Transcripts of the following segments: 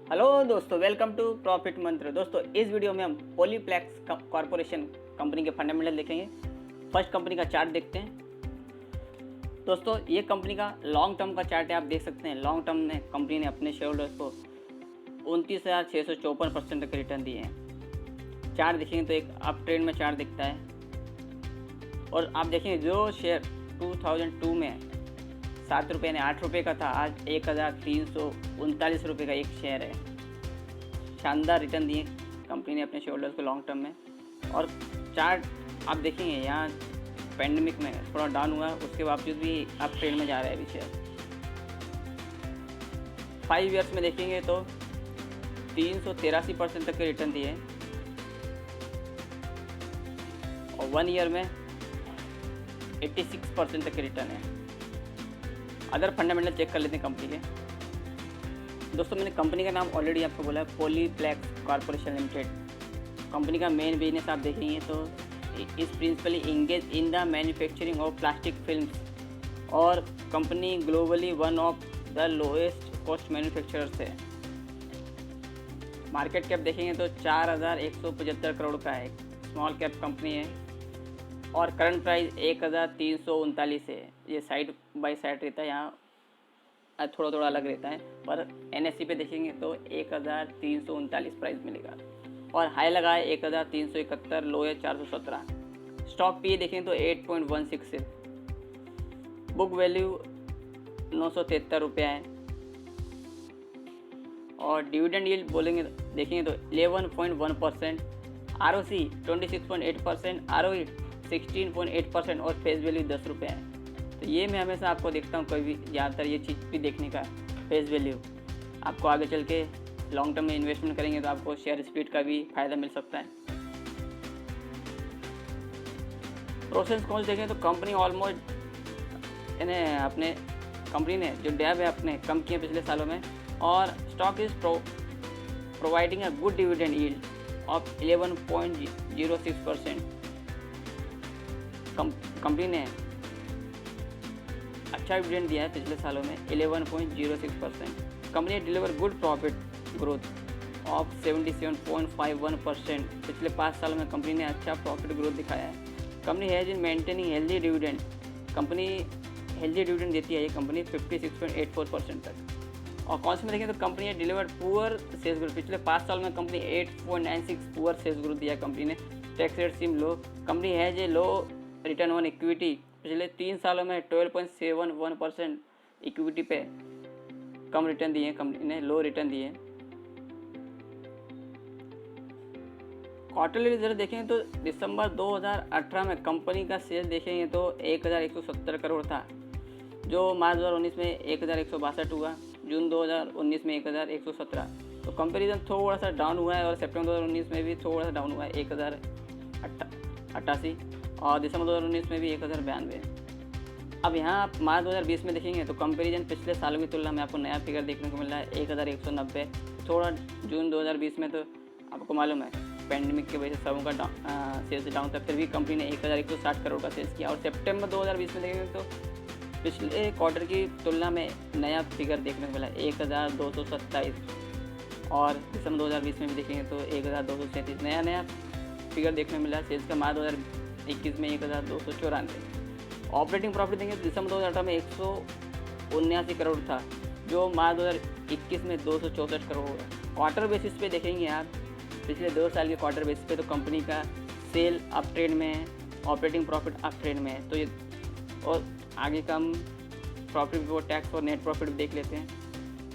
Hello दोस्तों, welcome to profit मंत्र। दोस्तों, इस वीडियो में हम पॉलीप्लेक्स कॉरपोरेशन कंपनी के फंडामेंटल देखेंगे। फर्स्ट कंपनी का चार्ट देखते हैं। दोस्तों, ये कंपनी का लॉन्ग टर्म का चार्ट है, आप देख सकते हैं। लॉन्ग टर्म में कंपनी ने अपने शेयर होल्डर्स को 29,654% तक रिटर्न दिए हैं। चार्ट देखेंगे तो एक अप ट्रेंड में चार्ट दिखता है। और आप देखेंगे जो शेयर 2002 में 7 रुपये यानी 8 रुपये का था, आज 1,339 रुपये का एक शेयर है। शानदार रिटर्न दिए कंपनी ने अपने शेयर होल्डर्स को लॉन्ग टर्म में। और चार्ट आप देखेंगे, यहाँ पैंडेमिक में थोड़ा डाउन हुआ, उसके बावजूद भी अप ट्रेंड में जा रहा है अभी शेयर। 5 ईयर्स में देखेंगे तो 383% तक के रिटर्न दिए और 1 ईयर में 86% तक के रिटर्न है। अदर फंडामेंटल चेक कर लेते हैं कंपनी के। दोस्तों, मैंने कंपनी का नाम ऑलरेडी आपको बोला है, पॉलीप्लेक्स कॉरपोरेशन लिमिटेड। कंपनी का मेन बिजनेस आप देखेंगे तो is principally engage in the manufacturing of plastic films और company globally one of the lowest cost manufacturers है। मार्केट कैप देखेंगे तो 4,175 करोड़ का है, स्मॉल कैप कंपनी है और करंट प्राइस 1,339 है। ये साइड बाय साइड रहता है, यहाँ थोड़ा थोड़ा अलग रहता है, पर NSE पे देखेंगे तो 1,339 प्राइस मिलेगा और हाई लगा है 1,371, लो है 417। स्टॉक पी देखेंगे तो 8.16 है, बुक वैल्यू 973 रुपये है और डिविडेंड यील्ड बोलेंगे देखेंगे तो 11.1%, ROC 26.8%, ROE 16.8% और फेस वैल्यू 10 रुपये है। तो ये मैं हमेशा आपको देखता हूँ, कभी ज़्यादातर ये चीज़ भी देखने का फेस वैल्यू। आपको आगे चल के लॉन्ग टर्म में इन्वेस्टमेंट करेंगे तो आपको शेयर स्प्लिट का भी फ़ायदा मिल सकता है। प्रोसेस कौन देखें तो कंपनी ऑलमोस्ट अपने कंपनी ने जो डैब है अपने कम किए पिछले सालों में और stock is providing a good dividend yield of 11.06%। Company ने अच्छा डिविडेंड दिया है पिछले सालों में 11.06%। Company deliver good profit growth of 77.51%। पिछले 5 सालों में कंपनी ने अच्छा प्रॉफिट ग्रोथ दिखाया है। Company has in maintaining healthy dividend. Company healthy dividend देती है ये कंपनी 56.84% तक। और कौन से में देखें तो कंपनी ने डिलीवर्ड पुअर सेल्स ग्रोथ। पिछले 5 साल में कंपनी 8.96 पुअर सेल्स ग्रोथ दिया कंपनी ने। Tax rate seem low. Company has a low return on equity. पिछले 3 सालों में 12.71% इक्विटी पे कम रिटर्न दिए कंपनी ने, लो रिटर्न दिए। क्वार्टरली रिजल्ट देखेंगे तो दिसंबर 2018 में कंपनी का सेल देखेंगे तो 1,170 करोड़ था, जो मार्च 2019 में 1,162 हुआ, जून 2019 में 1,117। तो कंपेरिजन थोड़ा सा डाउन हुआ है और सितंबर 2019 में भी थोड़ा सा डाउन हुआ है 1,088 और दिसंबर 2019 में भी 1,092। अब यहाँ आप मार्च 2020 में देखेंगे तो कंपैरिजन पिछले सालों की तुलना में आपको नया फिगर देखने को मिल रहा है 1,190। थोड़ा जून 2020 में तो आपको मालूम है पैंडेमिक की वजह से सबों का सेल्स डाउन था, फिर भी कंपनी ने 1,160 करोड़ का सेल्स किया। और सितंबर 2020 में देखेंगे तो पिछले क्वार्टर की तुलना में नया फिगर देखने को मिला 1,227 और दिसंबर 2020 में भी देखेंगे तो 1,237 नया फिगर देखने को मिला सेल्स का। मार्च 2021 में 1,294। ऑपरेटिंग प्रॉफिट देंगे तो दिसंबर 2018 में 179 करोड़ था, जो मार्च 2021 में 264 करोड़ होगा। क्वार्टर बेसिस पे देखेंगे आप पिछले 2 साल के क्वार्टर बेसिस पे तो कंपनी का सेल अप ट्रेंड में है, ऑपरेटिंग प्रॉफिट अप ट्रेंड में है। तो ये और आगे का हम प्रॉफिट बिफोर टैक्स और नेट प्रॉफिट देख लेते हैं।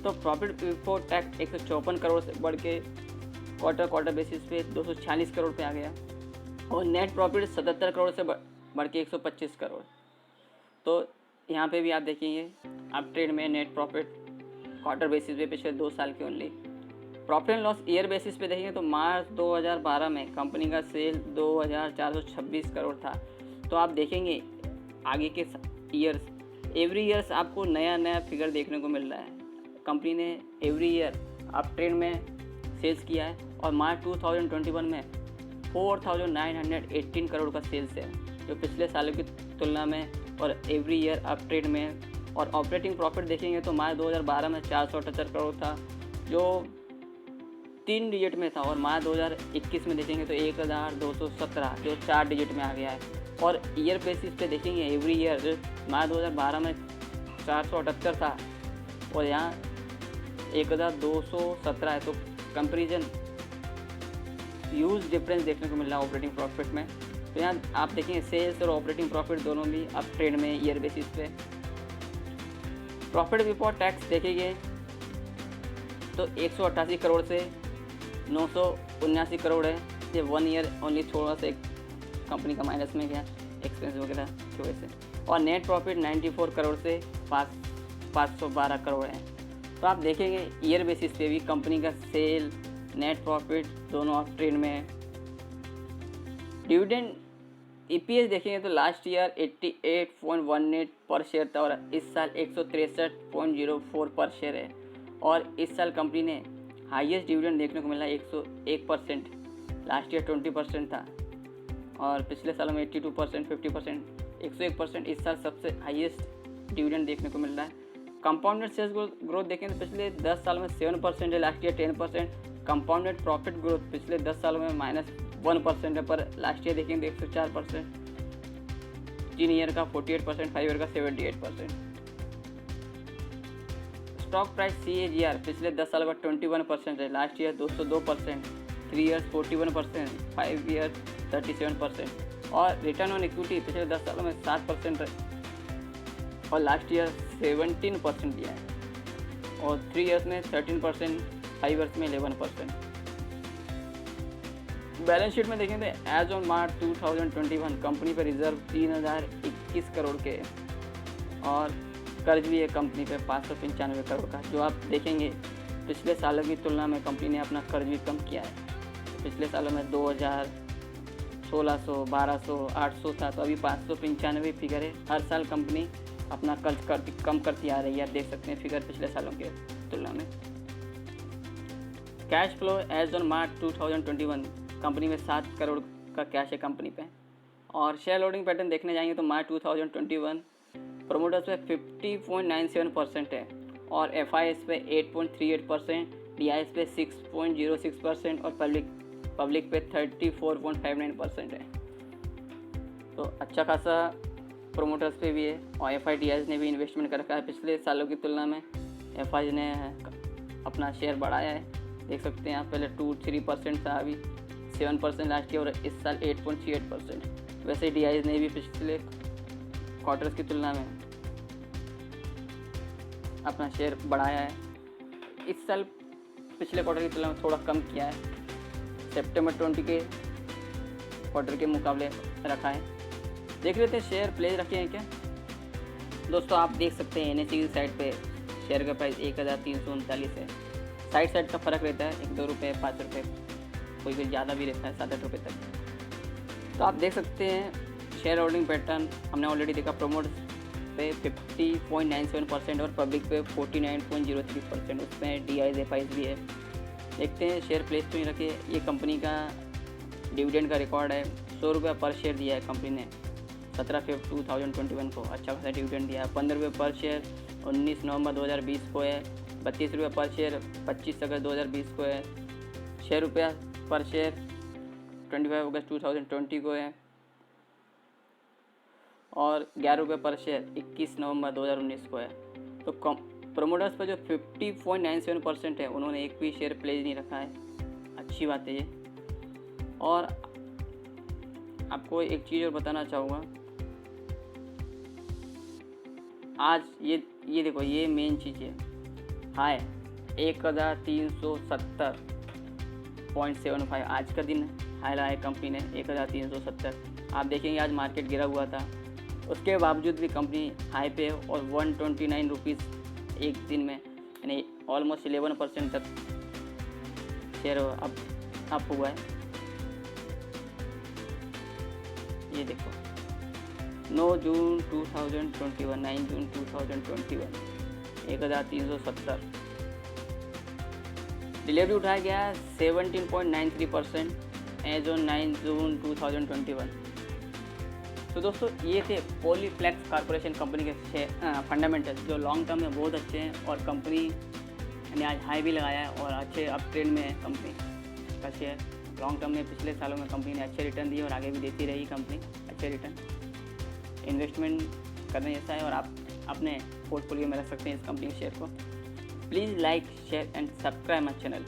तो प्रॉफिट बिफोर टैक्स 154 करोड़ से बढ़ के क्वार्टर बेसिस पे 246 करोड़ पे आ गया और नेट प्रॉफिट 77 करोड़ से बढ़ के 125 करोड़। तो यहाँ पे भी आप देखेंगे अप ट्रेंड में नेट प्रॉफिट क्वार्टर बेसिस पे पिछले 2 साल के only. Profit and loss year basis पे देखेंगे तो मार्च 2012 में कंपनी का सेल 2,426 करोड़ था। तो आप देखेंगे आगे के ईयर्स एवरी ईयर्स आपको नया फिगर देखने को मिल रहा है। कंपनी ने एवरी ईयर अप ट्रेंड में सेल्स किया है और मार्च 2021 में 4,918 करोड़ का सेल्स है, जो पिछले सालों की तुलना में और एवरी ईयर अप ट्रेंड में। और ऑपरेटिंग प्रॉफिट देखेंगे तो मार्च 2012 में 478 करोड़ था, जो 3 डिजिट में था और मार्च 2021 में देखेंगे तो 1217 जो 4 डिजिट में आ गया है। और ईयर बेसिस पे देखेंगे एवरी ईयर मार्च 2012 में 478 था और यहाँ 1217 है। तो कंपेरिजन ह्यूज डिफरेंस देखने को मिल रहा है ऑपरेटिंग प्रॉफिट में। तो यहाँ आप देखेंगे सेल्स और ऑपरेटिंग प्रॉफिट दोनों भी अप ट्रेंड में ईयर बेसिस पे। प्रॉफिट बिफोर टैक्स देखेंगे तो 188 करोड़ से 979 करोड़ है। ये 1 ईयर ओनली थोड़ा सा कंपनी का माइनस में गया एक्सपेंस वगैरह की वजह से। और नेट प्रॉफिट 94 करोड़ से 512 करोड़ है। तो आप देखेंगे ईयर बेसिस पे भी कंपनी का सेल नेट प्रॉफिट दोनों अप ट्रेंड में है। डिविडेंड EPS देखेंगे तो लास्ट ईयर 88.18 पर शेयर था और इस साल 163.04 पर शेयर है। और इस साल कंपनी ने हाईएस्ट डिविडेंड देखने को मिला 101%, लास्ट ईयर 20% था और पिछले सालों में 82%, 50%, 101%। इस साल सबसे हाईएस्ट डिविडेंड देखने को मिल रहा है। कंपाउंडेड सेल्स ग्रोथ देखें तो पिछले 10 सालों में 7% है, last year 10%। Compounded profit growth पिछले 10 सालों में -1% है, पर लास्ट ईयर देखेंगे 104%, 3 ईयर का 48%, 5 ईयर का 78%। स्टॉक प्राइस CAGR पिछले 10 सालों का 21% है, लास्ट ईयर 202%, 3 ईयर्स 41%, 5 ईयर 37%। और रिटर्न ऑन इक्विटी पिछले 10 सालों में 7% है और लास्ट ईयर 17% दिया है। और 3 ईयर्स में 13%, 5 ईयर्स में 11%। बैलेंस शीट में देखें तो एज ऑन मार्च 2021 कंपनी पर रिजर्व 3021 करोड़ के और कर्ज भी है कंपनी पे 595 करोड़ का। जो आप देखेंगे पिछले सालों की तुलना में कंपनी ने अपना कर्ज भी कम किया है। पिछले सालों में 2000, 1600, 1200, 800 था, तो अभी 595 फिगर है। हर साल कंपनी अपना कर्ज कम करती आ रही है। आप देख सकते हैं फिगर पिछले सालों के तुलना में। Cash flow as on March 2021 company में 7 करोड़ का कैश है कंपनी पे। और शेयर होल्डिंग पैटर्न देखने जाएंगे तो मार्च 2021 प्रोमोटर्स पे 50.97% है और FIS पे 8.38%, DIS पे 6.06% और पब्लिक पे 34.59% है। तो अच्छा खासा प्रोमोटर्स पे भी है। और FIDIS ने भी इन्वेस्टमेंट कर रखा है। पिछले सालों की तुलना में FIS ने अपना शेयर बढ़ाया है। देख सकते हैं आप, पहले 2-3% था, अभी 7% लास्ट ईयर और इस साल 8.38%। वैसे DIS ने भी पिछले क्वार्टर्स की तुलना में अपना शेयर बढ़ाया है। इस साल पिछले क्वार्टर की तुलना में थोड़ा कम किया है, सितंबर 20 के क्वार्टर के मुकाबले रखा है। देख लेते हैं शेयर प्लेस रखे हैं क्या। दोस्तों आप देख सकते हैं NSE की साइड पे शेयर का प्राइस 1339 है। साइड का फ़र्क रहता है, 1-2 रुपये, 5 रुपये, कोई ज़्यादा भी रहता है 7-8 रुपये तक। तो आप देख सकते हैं शेयर होल्डिंग पैटर्न हमने ऑलरेडी देखा। प्रोमोटर्स पे 50.97% और पब्लिक पे 49.03%। उसमें DIS FIS भी है। देखते हैं शेयर प्लेस तो नहीं रखे। ये कंपनी का डिविडेंड का रिकॉर्ड है। 100 रुपये पर शेयर दिया है कंपनी ने 17 फरवरी 2021 को। अच्छा खासा डिविडेंड दिया है। 15 रुपये पर शेयर 19 नवंबर 2020 को है। 32 रुपये पर शेयर 25 अगस्त 2020 को है। 6 रुपया पर शेयर 25 अगस्त 2020 को है। और 11 रुपये पर शेयर 21 नवंबर 2019 को है। तो प्रोमोटर्स पर जो 50.97% है उन्होंने एक भी शेयर प्लेस नहीं रखा है। अच्छी बात है ये। और आपको एक चीज़ और बताना चाहूँगा, आज ये देखो, ये मेन चीज़ है। हाई 1370.75 आज का दिन हाई लाया कंपनी ने 1370। आप देखेंगे आज मार्केट गिरा हुआ था, उसके बावजूद भी कंपनी हाई पे और 129 रुपीज़ एक दिन में, यानी ऑलमोस्ट 11% तक शेयर अप हुआ है। ये देखो 9 जून 2021, 9 जून 2021 1370। डिलीवरी उठाया गया 17.93% एज ऑन 9 जून 2021। तो दोस्तों ये थे पॉलीप्लेक्स कॉर्पोरेशन कंपनी के फंडामेंटल्स जो लॉन्ग टर्म में बहुत अच्छे हैं और कंपनी यानी आज हाई भी लगाया है और अच्छे अप ट्रेंड में है कंपनी का शेयर। लॉन्ग टर्म में पिछले सालों में कंपनी ने अच्छे रिटर्न दिए और आगे भी देती रही कंपनी अच्छे रिटर्न। इन्वेस्टमेंट करने जैसा है और आप अपने पोर्टफोलियो में रख सकते हैं इस कंपनी के शेयर को। Please like share and subscribe my channel.